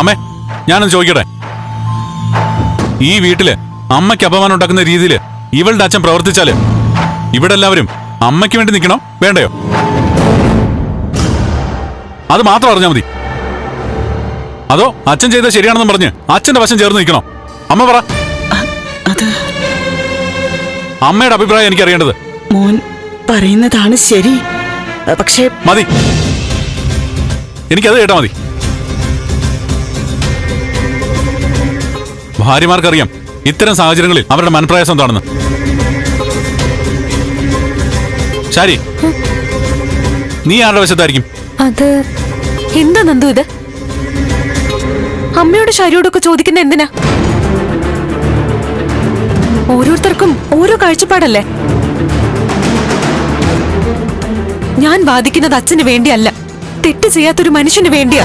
അമ്മേ, ഞാനൊന്ന് ചോദിക്കട്ടെ. ഈ വീട്ടില് അമ്മയ്ക്ക് അപമാനം ഉണ്ടാക്കുന്ന രീതിയിൽ ഇവളുടെ അച്ഛൻ പ്രവർത്തിച്ചാല് ഇവിടെ എല്ലാവരും അമ്മയ്ക്ക് വേണ്ടി നിൽക്കണോ വേണ്ടയോ? അത് മാത്രം അറിഞ്ഞാൽ മതി. അതോ അച്ഛൻ ചെയ്തത് ശരിയാണെന്ന് പറഞ്ഞ് അച്ഛന്റെ വശം ചേർന്ന് നിൽക്കണോ? അമ്മ പറ. അമ്മയുടെ അഭിപ്രായം എനിക്കറിയേണ്ടത്. മോൻ പറയുന്നതാണ് ശരി, പക്ഷേ മതി, എനിക്കത് കേട്ടാ മതി. ഭാര്യമാർക്കറിയാം ഇത്തരം സാഹചര്യങ്ങളിൽ അവരുടെ മനപ്രയാസം എന്താണെന്ന്. ശരി, നീ ആരുടെ വശത്തായിരിക്കും? അത് എന്താ നന്ദു ഇത്? അമ്മയോട് ശരിയോടൊക്കെ ചോദിക്കുന്ന എന്തിനാ? ഓരോരുത്തർക്കും ഓരോ കാഴ്ചപ്പാടല്ലേ. ഞാൻ വാദിക്കുന്നത് അച്ഛന് വേണ്ടിയല്ല, തെറ്റ് ചെയ്യാത്തൊരു മനുഷ്യന് വേണ്ടിയാ.